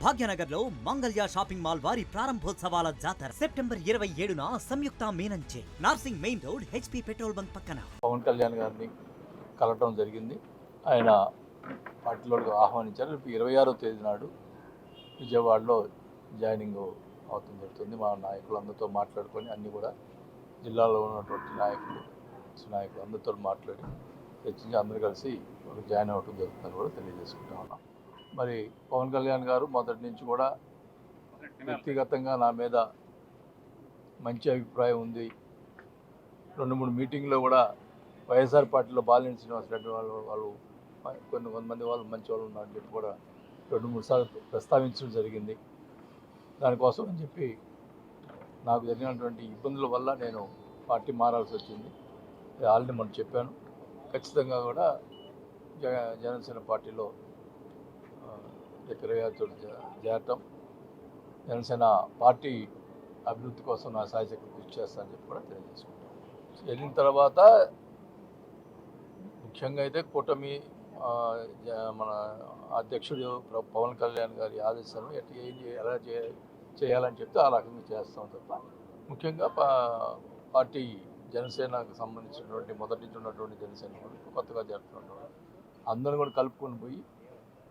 భాగ్యనగర్ లో Mangalya shopping mall వారి ప్రారంభోత్సవాల జాతర సెప్టెంబర్ 27న సంయుక్త మీనంచే Narsingi main road HP petrol bunk పక్కన. పవన్ కళ్యాణ్ గారిని కలవటం జరిగింది. ఆయన పార్టీలోకి ఆహ్వానించారు. 26వ తేదీ నాడు విజయవాడలో జాయినింగ్ అవటం జరుగుతుంది. మా నాయకులందరితో మాట్లాడుకొని అన్నీ కూడా జిల్లాలో ఉన్నటువంటి నాయకులు అందరితో మాట్లాడి చర్చించి అందరూ కలిసి జాయిన్ అవ్వటం జరుగుతుందని కూడా తెలియజేసుకుంటా ఉన్నాం. మరి పవన్ కళ్యాణ్ గారు మొదటి నుంచి కూడా వ్యక్తిగతంగా నా మీద మంచి అభిప్రాయం ఉంది. 2-3 మీటింగ్లో కూడా వైఎస్ఆర్ పార్టీలో బాలినేని శ్రీనివాస్ రెడ్డి వాళ్ళు కొంతమంది వాళ్ళు మంచి వాళ్ళు ఉన్నారని చెప్పి కూడా 2-3 సార్లు ప్రస్తావించడం జరిగింది. దానికోసం అని చెప్పి నాకు జరిగినటువంటి ఇబ్బందుల వల్ల నేను పార్టీ మారాల్సి వచ్చింది. ఆల్రెడీ మనం చెప్పాను. ఖచ్చితంగా కూడా జనసేన పార్టీలో చేరటం, జనసేన పార్టీ అభివృద్ధి కోసం నా సాయశక్తి కృషి చేస్తానని చెప్పి కూడా తెలియజేసుకుంటాను. వెళ్ళిన తర్వాత ముఖ్యంగా అయితే కూటమి మన అధ్యక్షుడు పవన్ కళ్యాణ్ గారి ఆదేశాలు ఎలా చేయాలని చెప్తే ఆ రకంగా చేస్తాం తప్ప ముఖ్యంగా పార్టీ జనసేనకు సంబంధించినటువంటి మొదటి నుంచి ఉన్నటువంటి జనసేన కొత్తగా జరుగుతున్నటువంటి అందరూ కూడా కలుపుకొని పోయి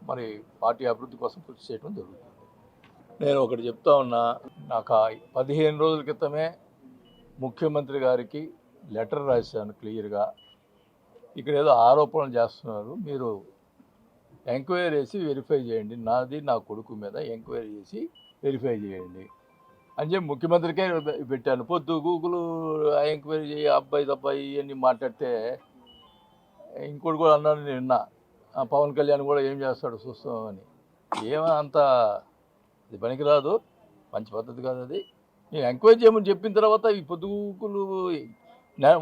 మరి పార్టీ అభివృద్ధి కోసం కృషి చేయడం జరుగుతుంది. నేను ఒకటి చెప్తా ఉన్నా, నాకు 15 రోజుల క్రితమే ముఖ్యమంత్రి గారికి లెటర్ రాశాను క్లియర్గా. ఇక్కడ ఏదో ఆరోపణలు చేస్తున్నారు, మీరు ఎంక్వైరీ చేసి వెరిఫై చేయండి, నాది నా కొడుకు మీద ఎంక్వైరీ చేసి వెరిఫై చేయండి అని చెప్పి ముఖ్యమంత్రికే పెట్టాను. పొద్దు గూగుల్ ఎంక్వైరీ చేయి, అబ్బాయి తబ్బాయి ఇవన్నీ మాట్లాడితే ఇంకోటి కూడా అన్నాను నిన్న, పవన్ కళ్యాణ్ కూడా ఏం చేస్తాడు చూస్తామని. అంత ఇది పనికిరాదు, మంచి పద్ధతి కాదు అది. నేను ఎంక్వైరీ చేయమని చెప్పిన తర్వాత ఈ పొద్దుగూకులు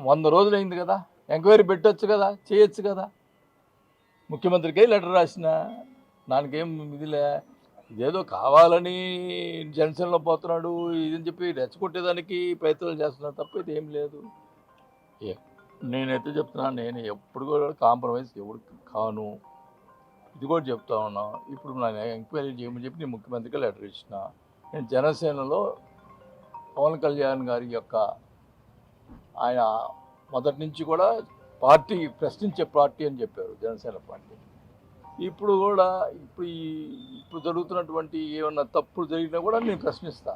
100 రోజులు అయింది కదా, ఎంక్వైరీ పెట్టచ్చు కదా, చేయొచ్చు కదా. ముఖ్యమంత్రికే లెటర్ రాసిన దానికేం ఇదిలే, ఇదేదో కావాలని జనసేనలో పోతున్నాడు ఇదని చెప్పి రెచ్చగొట్టేదానికి ప్రయత్నాలు చేస్తున్నారు తప్ప ఇది ఏం లేదు. నేనైతే చెప్తున్నాను, నేను ఎప్పుడు కూడా కాంప్రమైజ్ ఎవరికి కాను, ఇది కూడా చెప్తా ఉన్నా. ఇప్పుడు నేను ఎంక్వైరీ చేయమని చెప్పి నేను ముఖ్యమంత్రికి లెటర్ ఇచ్చిన. నేను జనసేనలో పవన్ కళ్యాణ్ గారి యొక్క ఆయన మొదటి నుంచి కూడా పార్టీ ప్రశ్నించే పార్టీ అని చెప్పారు జనసేన పార్టీ. ఇప్పుడు కూడా ఇప్పుడు జరుగుతున్నటువంటి ఏమన్నా తప్పులు జరిగినా కూడా నేను ప్రశ్నిస్తా.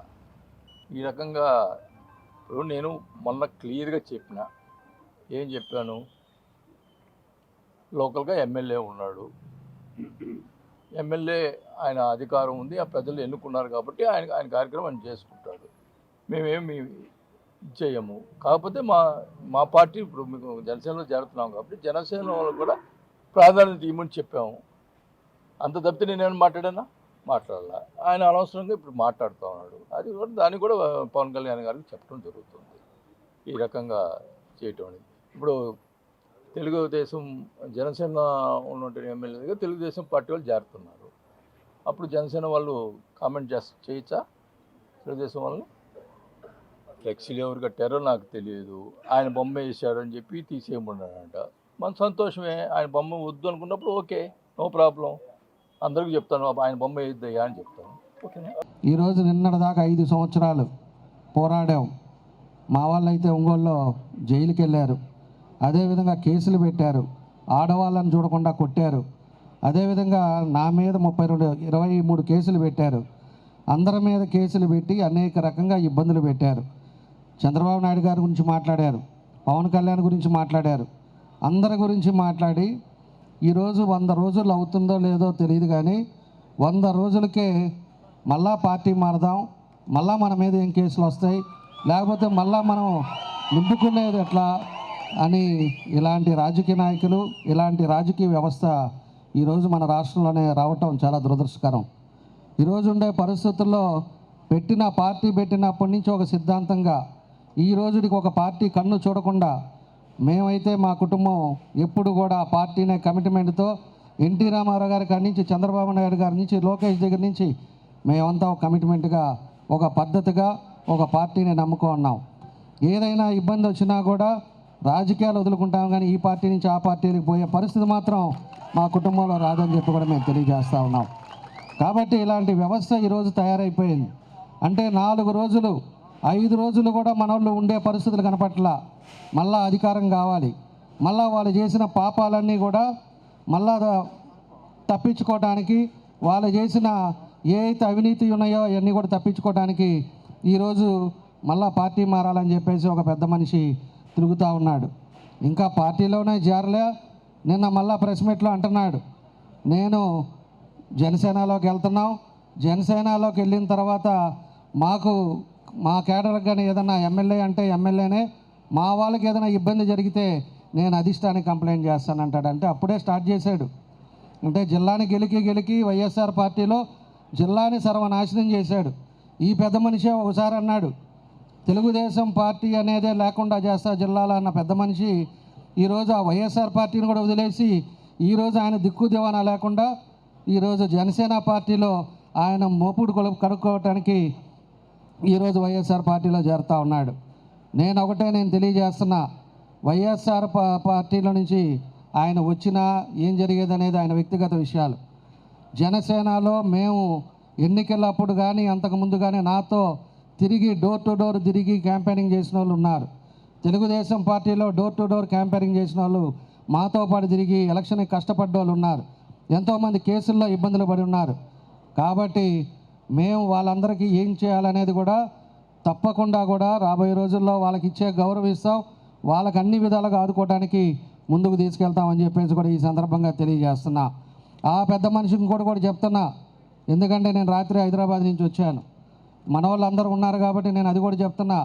ఈ రకంగా ఇప్పుడు నేను మొన్న క్లియర్గా చెప్పిన, ఏం చెప్పాను, లోకల్గా ఎమ్మెల్యే ఉన్నాడు, ఎమ్మెల్యే ఆయన అధికారం ఉంది, ఆ ప్రజలు ఎన్నుకున్నారు కాబట్టి ఆయన కార్యక్రమం ఆయన చేసుకుంటాడు, మేమేమి చేయము. కాకపోతే మా పార్టీ ఇప్పుడు మీకు జనసేనలో చేరుతున్నాం కాబట్టి జనసేన వాళ్ళకు కూడా ప్రాధాన్యత ఇవ్వమని చెప్పాము. అంత తప్పితే నేనేమైనా మాట్లాడాలా? ఆయన అనవసరంగా ఇప్పుడు మాట్లాడుతూ ఉన్నాడు. అది కూడా దాన్ని కూడా పవన్ కళ్యాణ్ గారికి చెప్పడం జరుగుతుంది. ఈ రకంగా చేయటం అనేది ఇప్పుడు తెలుగుదేశం జనసేన ఉన్నటువంటి ఎమ్మెల్యేగా తెలుగుదేశం పార్టీ వాళ్ళు చేరుతున్నారు. అప్పుడు జనసేన వాళ్ళు కామెంట్ చేయొచ్చా? తెలుగుదేశం వాళ్ళు ఫ్లెక్సీలు ఎవరు కట్టారో నాకు తెలియదు, ఆయన బొమ్మ వేసాడని చెప్పి తీసేయమన్నాడంట. మన సంతోషమే, ఆయన బొమ్మ వద్దు అనుకున్నప్పుడు ఓకే, నో ప్రాబ్లం, అందరికీ చెప్తాను ఆయన బొమ్మ వేయద్దయ్యా అని చెప్తాను. ఓకేనా? ఈరోజు నిన్నటిదాకా 5 సంవత్సరాలు పోరాడాం. మా వాళ్ళు అయితే ఒంగోలులో జైలుకి వెళ్ళారు, అదేవిధంగా కేసులు పెట్టారు, ఆడవాళ్ళని చూడకుండా కొట్టారు, అదేవిధంగా నా మీద 23 కేసులు పెట్టారు. అందరి మీద కేసులు పెట్టి అనేక రకంగా ఇబ్బందులు పెట్టారు. చంద్రబాబు నాయుడు గారి గురించి మాట్లాడారు, పవన్ కళ్యాణ్ గురించి మాట్లాడారు, అందరి గురించి మాట్లాడి ఈరోజు 100 రోజులు అవుతుందో లేదో తెలియదు కానీ 100 రోజులకే మళ్ళా పార్టీ మారదాం, మళ్ళా మన మీద ఏం కేసులు వస్తాయి, లేకపోతే మళ్ళా మనం నింపుకునేది ఎట్లా అని ఇలాంటి రాజకీయ నాయకులు, ఇలాంటి రాజకీయ వ్యవస్థ ఈరోజు మన రాష్ట్రంలోనే రావటం చాలా దురదృష్టకరం. ఈరోజు ఉండే పరిస్థితుల్లో పార్టీ పెట్టినప్పటి నుంచి ఒక సిద్ధాంతంగా ఈ రోజుకి ఒక పార్టీ కన్ను చూడకుండా మేమైతే మా కుటుంబం ఎప్పుడు కూడా పార్టీనే కమిట్మెంట్తో ఎన్టీ రామారావు గారి కాడి నుంచి చంద్రబాబు నాయుడు గారి నుంచి లోకేష్ దగ్గర నుంచి మేమంతా ఒక కమిట్మెంట్గా ఒక పద్ధతిగా ఒక పార్టీని నమ్ముకున్నాం. ఏదైనా ఇబ్బంది వచ్చినా కూడా రాజకీయాలు వదులుకుంటాం కానీ ఈ పార్టీ నుంచి ఆ పార్టీకి పోయే పరిస్థితి మాత్రం మా కుటుంబంలో రాదని చెప్పి కూడా మేము తెలియజేస్తూ ఉన్నాం. కాబట్టి ఇలాంటి వ్యవస్థ ఈరోజు తయారైపోయింది. అంటే 4 రోజులు 5 రోజులు కూడా మనోళ్ళు ఉండే పరిస్థితులు కనపట్ల. మళ్ళా అధికారం కావాలి, మళ్ళా వాళ్ళు చేసిన పాపాలన్నీ కూడా మళ్ళా తప్పించుకోవడానికి, వాళ్ళు చేసిన ఏ అయితే అవినీతి ఉన్నాయో అవన్నీ కూడా తప్పించుకోవడానికి ఈరోజు మళ్ళా పార్టీ మారాలని చెప్పేసి ఒక పెద్ద మనిషి తిరుగుతూ ఉన్నాడు. ఇంకా పార్టీలోనే చేరలే. నిన్న మళ్ళా ప్రెస్ మీట్లో అంటున్నాడు, నేను జనసేనలోకి వెళ్తున్నాం, జనసేనలోకి వెళ్ళిన తర్వాత మా కేడర్కి కానీ ఏదైనా ఎమ్మెల్యే అంటే ఎమ్మెల్యేనే, మా వాళ్ళకి ఏదైనా ఇబ్బంది జరిగితే నేను అధిష్టానికి కంప్లైంట్ చేస్తానంటాడు. అంటే అప్పుడే స్టార్ట్ చేశాడు. అంటే జిల్లాని గెలికి వైఎస్ఆర్ పార్టీలో జిల్లాని సర్వనాశనం చేశాడు. ఈ పెద్ద మనిషి ఒకసారి అన్నాడు, తెలుగుదేశం పార్టీ అనేదే లేకుండా చేస్తా జిల్లాలో అన్న పెద్ద మనిషి ఈరోజు ఆ వైఎస్ఆర్ పార్టీని కూడా వదిలేసి ఈరోజు ఆయన దిక్కు దివానా లేకుండా ఈరోజు జనసేన పార్టీలో ఆయన మోపుడు కనుక్కోవటానికి ఈరోజు వైఎస్ఆర్ పార్టీలో చేరుతూ ఉన్నాడు. నేను తెలియజేస్తున్నా, వైఎస్ఆర్ పార్టీలో నుంచి ఆయన వచ్చినా ఏం జరిగేది అనేది ఆయన వ్యక్తిగత విషయాలు. జనసేనలో మేము ఎన్నికలప్పుడు కానీ అంతకుముందు కానీ నాతో తిరిగి డోర్ టు డోర్ తిరిగి క్యాంపెయినింగ్ చేసిన వాళ్ళు ఉన్నారు. తెలుగుదేశం పార్టీలో డోర్ టు డోర్ క్యాంపెయినింగ్ చేసిన వాళ్ళు మాతో పాటు తిరిగి ఎలక్షన్కి కష్టపడ్డ వాళ్ళు ఉన్నారు. ఎంతోమంది కేసుల్లో ఇబ్బందులు పడి ఉన్నారు. కాబట్టి మేము వాళ్ళందరికీ ఏం చేయాలనేది కూడా తప్పకుండా కూడా రాబోయే రోజుల్లో వాళ్ళకి ఇచ్చే గౌరవం ఇస్తాం, వాళ్ళకి అన్ని విధాలుగా ఆదుకోవడానికి ముందుకు తీసుకెళ్తామని చెప్పేసి కూడా ఈ సందర్భంగా తెలియజేస్తున్నా. ఆ పెద్ద మనిషిని కూడా చెప్తున్నా, ఎందుకంటే నేను రాత్రి హైదరాబాద్ నుంచి వచ్చాను, మన వాళ్ళందరూ ఉన్నారు కాబట్టి నేను అది కూడా చెప్తున్నా.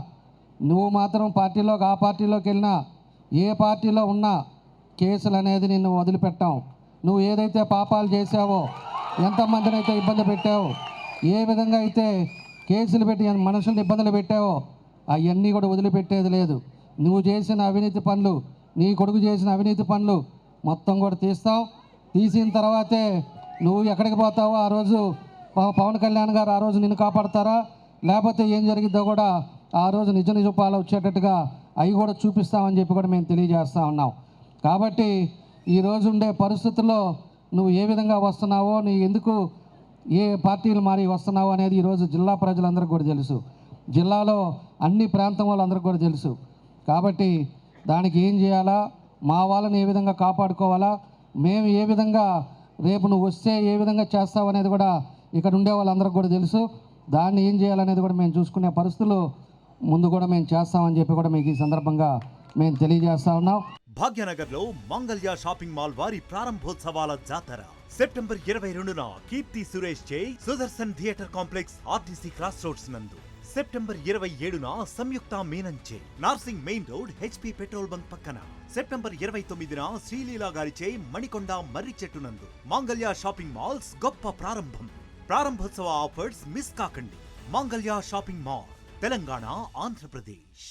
నువ్వు మాత్రం ఆ పార్టీలోకి వెళ్ళినా ఏ పార్టీలో ఉన్నా కేసులు అనేది నిన్ను వదిలిపెట్టాం. నువ్వు ఏదైతే పాపాలు చేసావో, ఎంతమందిని అయితే ఇబ్బంది పెట్టావో, ఏ విధంగా అయితే కేసులు పెట్టి మనుషుల్ని ఇబ్బందులు పెట్టావో అవన్నీ కూడా వదిలిపెట్టేది లేదు. నువ్వు చేసిన అవినీతి పనులు, నీ కొడుకు చేసిన అవినీతి పనులు మొత్తం కూడా తీస్తాం. తీసిన తర్వాతే నువ్వు ఎక్కడికి పోతావో ఆ రోజు పవన్ కళ్యాణ్ గారు ఆ రోజు నిన్ను కాపాడతారా, లేకపోతే ఏం జరిగిద్దో కూడా ఆ రోజు నిజ పాలు వచ్చేటట్టుగా అవి కూడా చూపిస్తామని చెప్పి కూడా మేము తెలియజేస్తూ ఉన్నాం. కాబట్టి ఈరోజు ఉండే పరిస్థితుల్లో నువ్వు ఏ విధంగా వస్తున్నావో, నీ ఎందుకు ఏ పార్టీలు మారి వస్తున్నావో అనేది ఈరోజు జిల్లా ప్రజలందరికీ కూడా తెలుసు, జిల్లాలో అన్ని ప్రాంతం వాళ్ళందరికీ కూడా తెలుసు. కాబట్టి దానికి ఏం చేయాలా, మా వాళ్ళని ఏ విధంగా కాపాడుకోవాలా, మేము ఏ విధంగా రేపు నువ్వు వస్తే ఏ విధంగా చేస్తావు అనేది కూడా ఇక్కడ ఉండే వాళ్ళందరికీ కూడా తెలుసు. దాన్ని ఏం చేయాలనేది కూడా మేము చూసుకునే పరిస్థితులు ముందు కూడా మేము చేస్తామని చెప్పి కూడా మీకు ఈ సందర్భంగా మేము తెలియజేస్తా ఉన్నాం. భాగ్యనగర్లో మంగళ్య షాపింగ్ మాల్ వారి ప్రారంభోత్సవాల జాతర సెప్టెంబర్ 22న కీర్తి సురేష్ చే Sudarshan theatre complex RTC cross roads నందు, సెప్టెంబర్ 27న సంయుక్త మీనంచే Narsingi main road HP petrol bunk పక్కన, సెప్టెంబర్ 29న శ్రీలీలా గారిచే మణికొండ మర్రి చెట్టు నందు మంగళ్య షాపింగ్ మాల్స్ గొప్ప ప్రారంభం. ప్రారంభోత్సవ ఆఫర్స్ మిస్ కాకండి. Mangalya shopping mall, Telangana, Andhra Pradesh.